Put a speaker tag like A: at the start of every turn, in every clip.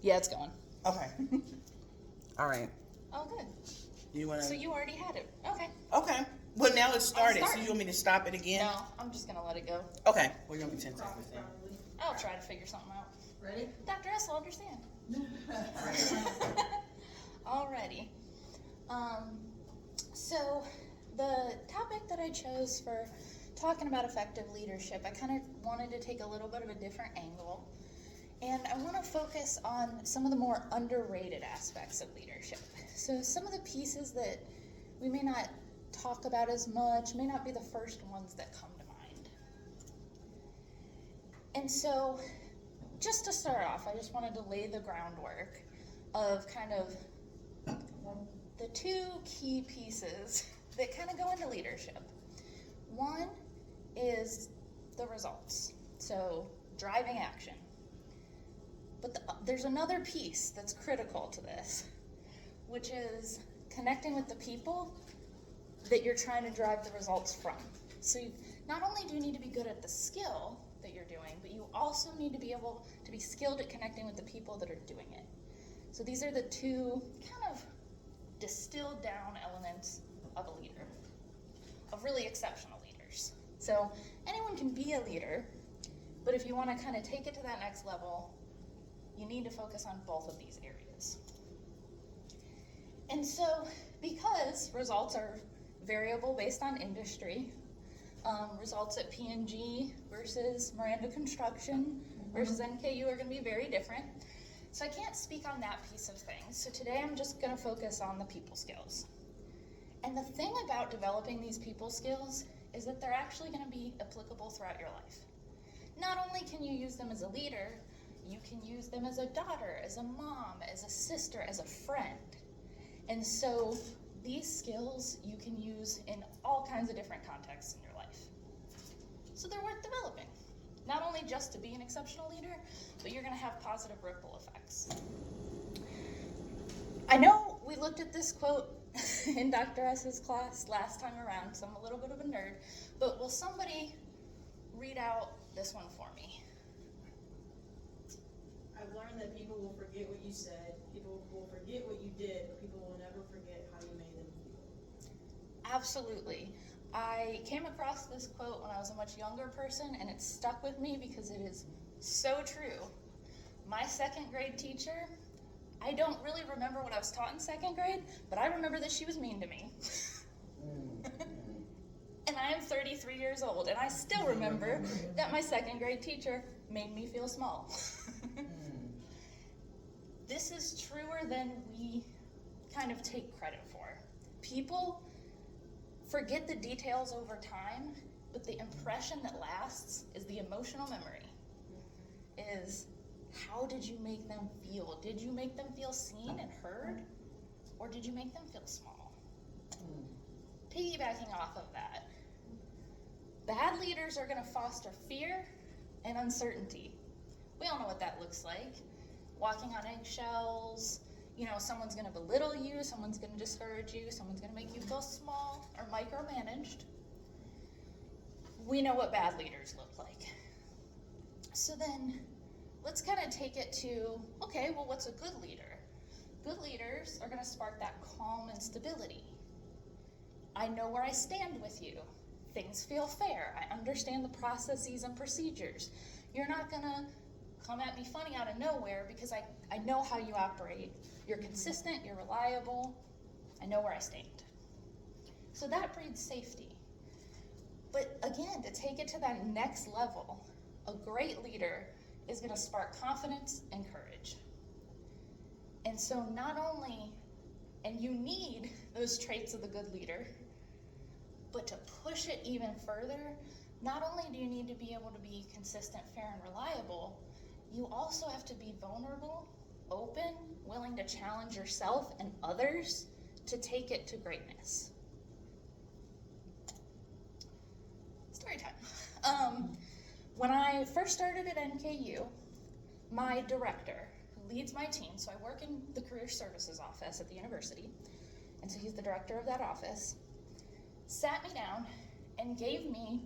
A: Yeah, it's going.
B: Okay. All right.
A: Oh, good.
B: You want to?
A: So you already had it. Okay.
B: Okay. Well, now it's started. So
A: started.
B: you want me to stop it again?
A: No, I'm just going to let it go.
B: Okay. Well, you're going to be 10 seconds then.
A: I'll try to figure something out.
C: Ready?
A: Dr. S will understand. Alrighty. So the topic that I chose for talking about effective leadership, I kind of wanted to take a little bit of a different angle. And I want to focus on some of the more underrated aspects of leadership. So some of the pieces that we may not talk about as much, may not be the first ones that come to mind. And so just to start off, I just wanted to lay the groundwork of kind of the two key pieces that kind of go into leadership. One is the results, so driving action. But there's another piece that's critical to this, which is connecting with the people that you're trying to drive the results from. So not only do you need to be good at the skill that you're doing, but you also need to be able to be skilled at connecting with the people that are doing it. So these are the two kind of distilled down elements of a leader, of really exceptional leaders. So anyone can be a leader, but if you want to kind of take it to that next level, you need to focus on both of these areas. And so because results are variable based on industry, results at P&G versus Miranda Construction versus NKU are going to be very different. So I can't speak on that piece of things. So today I'm just going to focus on the people skills. And the thing about developing these people skills is that they're actually going to be applicable throughout your life. Not only can you use them as a leader, you can use them as a daughter, as a mom, as a sister, as a friend. And so these skills you can use in all kinds of different contexts in your life. So they're worth developing. Not only just to be an exceptional leader, but you're going to have positive ripple effects. I know we looked at this quote in Dr. S's class last time around, so I'm a little bit of a nerd, but will somebody read out this one for me?
C: I've learned that people will forget what you said, people will forget what you did, but people will never forget how you made them feel.
A: Absolutely. I came across this quote when I was a much younger person, and it stuck with me because it is so true. My second grade teacher, I don't really remember what I was taught in second grade, but I remember that she was mean to me. And I am 33 years old, and I still remember that my second grade teacher made me feel small. This is truer than we kind of take credit for. People forget the details over time, but the impression that lasts is the emotional memory. Is how did you make them feel? Did you make them feel seen and heard? Or did you make them feel small? Piggybacking off of that, bad leaders are going to foster fear and uncertainty. We all know what that looks like. Walking on eggshells, someone's going to belittle you, someone's going to discourage you, someone's going to make you feel small or micromanaged. We know what bad leaders look like. So then let's kind of take it to, okay, well, what's a good leader? Good leaders are going to spark that calm and stability. I know where I stand with you. Things feel fair. I understand the processes and procedures. You're not going to come at me funny out of nowhere because I know how you operate. You're consistent, you're reliable. I know where I stand. So that breeds safety. But again, to take it to that next level, a great leader is going to spark confidence and courage. And so not only, and you need those traits of the good leader, but to push it even further, not only do you need to be able to be consistent, fair, and reliable, you also have to be vulnerable, open, willing to challenge yourself and others to take it to greatness. Story time. When I first started at NKU, my director, who leads my team, so I work in the career services office at the university, and so he's the director of that office, sat me down and gave me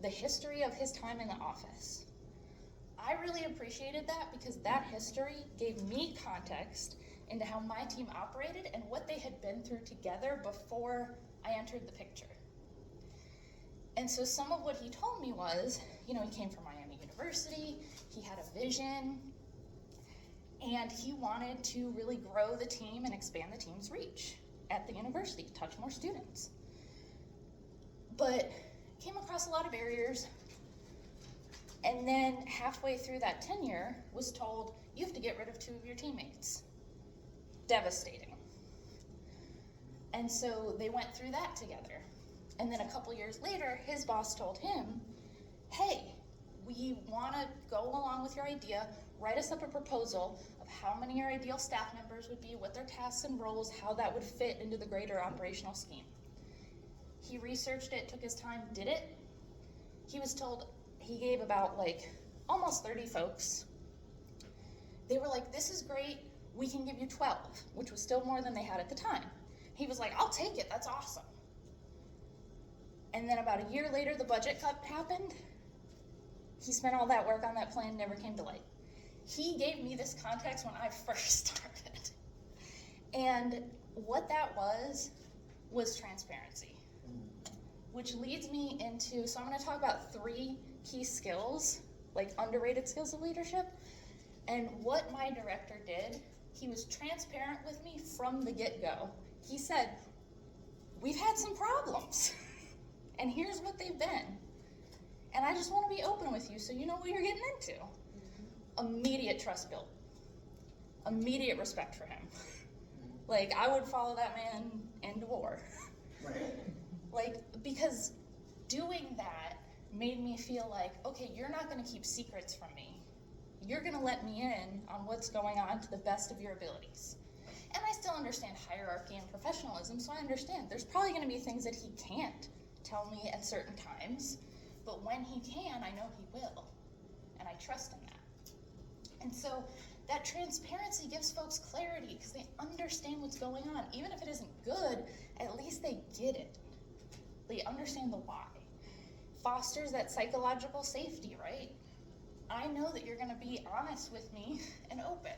A: the history of his time in the office. I really appreciated that because that history gave me context into how my team operated and what they had been through together before I entered the picture. And so some of what he told me was, he came from Miami University, he had a vision, and he wanted to really grow the team and expand the team's reach at the university, touch more students. But came across a lot of barriers, and then halfway through that tenure was told, you have to get rid of 2 of your teammates. Devastating. And so they went through that together. And then a couple years later, his boss told him, hey, we want to go along with your idea, write us up a proposal of how many your ideal staff members would be, what their tasks and roles, how that would fit into the greater operational scheme. He researched it, took his time, did it. He was told, he gave about almost 30 folks. They were like, this is great, we can give you 12, which was still more than they had at the time. He was like, I'll take it, that's awesome. And then about a year later, the budget cut happened. He spent all that work on that plan, never came to light. He gave me this context when I first started. And what that was transparency. Which leads me into, so I'm gonna talk about 3 key skills, underrated skills of leadership. And what my director did, he was transparent with me from the get-go. He said, we've had some problems, and here's what they've been. And I just want to be open with you so you know what you're getting into. Immediate trust built. Immediate respect for him. I would follow that man into war.
B: Right.
A: Because doing that made me feel like, okay, you're not going to keep secrets from me. You're going to let me in on what's going on to the best of your abilities. And I still understand hierarchy and professionalism, so I understand there's probably going to be things that he can't tell me at certain times, but when he can, I know he will, and I trust in that. And so that transparency gives folks clarity because they understand what's going on. Even if it isn't good, at least they get it. They understand the why. Fosters that psychological safety, right? I know that you're going to be honest with me and open.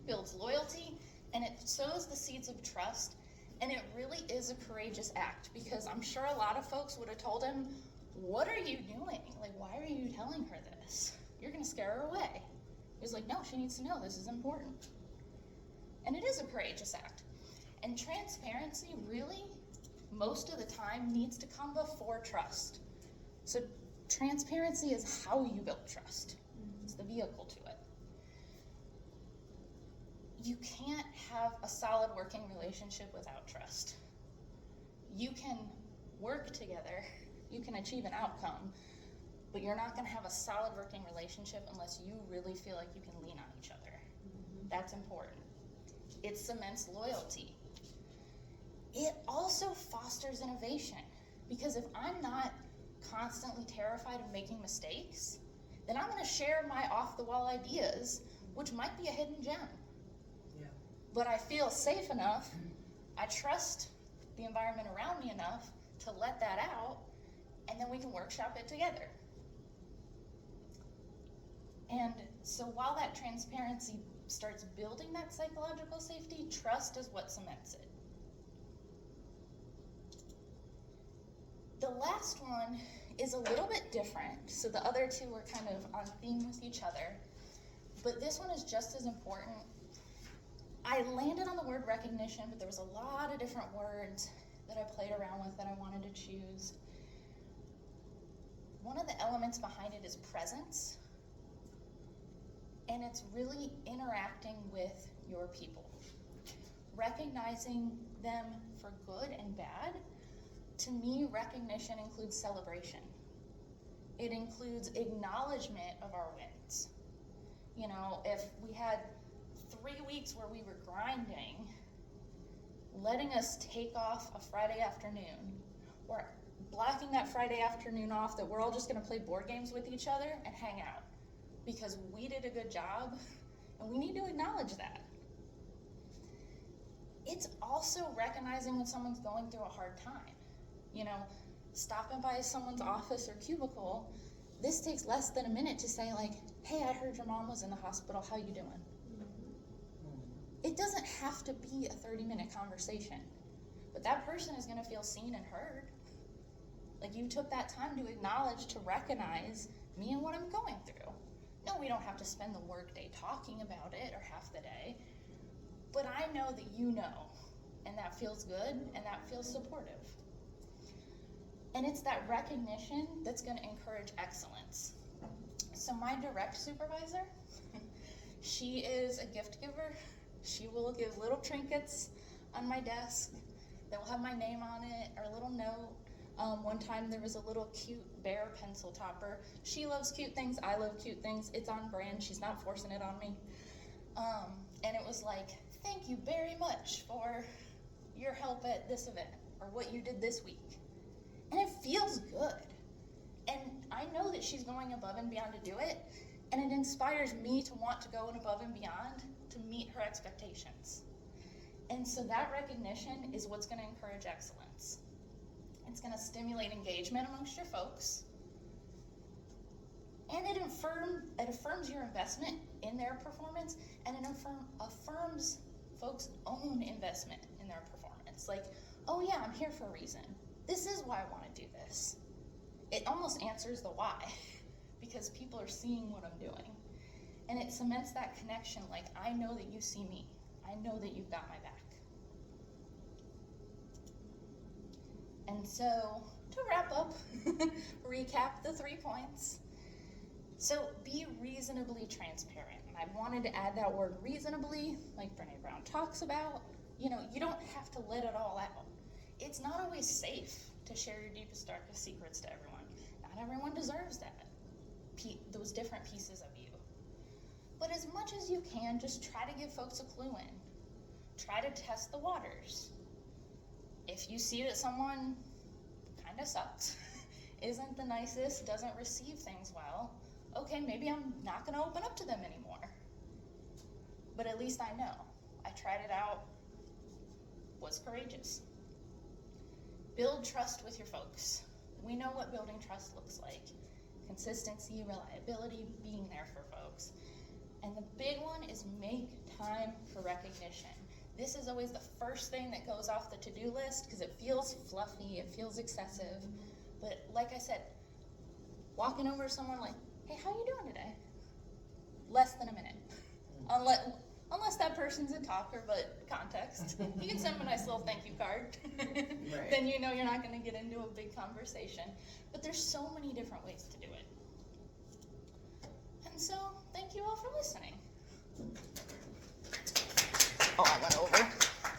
A: Builds loyalty, and it sows the seeds of trust, and it really is a courageous act because I'm sure a lot of folks would have told him, what are you doing? Why are you telling her this? You're going to scare her away. He was like, no, she needs to know this is important. And it is a courageous act. And transparency really, most of the time, needs to come before trust. So transparency is how you build trust. It's the vehicle to it. You can't have a solid working relationship without trust. You can work together, you can achieve an outcome, but you're not going to have a solid working relationship unless you really feel like you can lean on each other. That's important. It cements loyalty. It also fosters innovation, because if I'm not constantly terrified of making mistakes, then I'm going to share my off-the-wall ideas, which might be a hidden gem.
B: Yeah.
A: But I feel safe enough, I trust the environment around me enough to let that out, and then we can workshop it together. And so while that transparency starts building that psychological safety, trust is what cements it. The last one is a little bit different. So the other 2 were kind of on theme with each other, but this one is just as important. I landed on the word recognition, but there was a lot of different words that I played around with that I wanted to choose. One of the elements behind it is presence, and it's really interacting with your people, recognizing them for good and bad. To me, recognition includes celebration. It includes acknowledgement of our wins. If we had 3 weeks where we were grinding, letting us take off a Friday afternoon, or blocking that Friday afternoon off that we're all just going to play board games with each other and hang out because we did a good job, and we need to acknowledge that. It's also recognizing when someone's going through a hard time. Stopping by someone's office or cubicle This takes less than a minute to say like, hey, I heard your mom was in the hospital, how you doing? It doesn't have to be a 30-minute conversation, but that person is gonna feel seen and heard. Like you took that time to acknowledge, to recognize me and what I'm going through. No, we don't have to spend the workday talking about it or half the day, but I know that you know, and that feels good and that feels supportive. And it's that recognition that's gonna encourage excellence. So my direct supervisor, she is a gift giver. She will give little trinkets on my desk that will have my name on it or a little note. One time there was a little cute bear pencil topper. She loves cute things, I love cute things. It's on brand, she's not forcing it on me. And it was like, thank you very much for your help at this event or what you did this week. And it feels good. And I know that she's going above and beyond to do it, and it inspires me to want to go above and beyond to meet her expectations. And so that recognition is what's going to encourage excellence. It's going to stimulate engagement amongst your folks, and it affirms your investment in their performance, and it affirms folks' own investment in their performance. Like, oh yeah, I'm here for a reason. This is why I want to do this. It almost answers the why, because people are seeing what I'm doing. And it cements that connection, like, I know that you see me. I know that you've got my back. And so, to wrap up, recap the 3 points. So, be reasonably transparent. And I wanted to add that word reasonably, like Brene Brown talks about. You know, you don't have to let it all out. It's not always safe to share your deepest, darkest secrets to everyone. Not everyone deserves that, those different pieces of you. But as much as you can, just try to give folks a clue in. Try to test the waters. If you see that someone kind of sucks, isn't the nicest, doesn't receive things well, okay, maybe I'm not going to open up to them anymore. But at least I know. I tried it out, was courageous. Build trust with your folks. We know what building trust looks like. Consistency, reliability, being there for folks. And the big one is make time for recognition. This is always the first thing that goes off the to-do list because it feels fluffy, it feels excessive. But like I said, walking over to someone like, hey, how you doing today? Less than a minute. Unless that person's a talker, but context. You can send them a nice little thank you card.
B: Right.
A: Then you know you're not going to get into a big conversation. But there's so many different ways to do it. And so, thank you all for listening. Oh, I went over.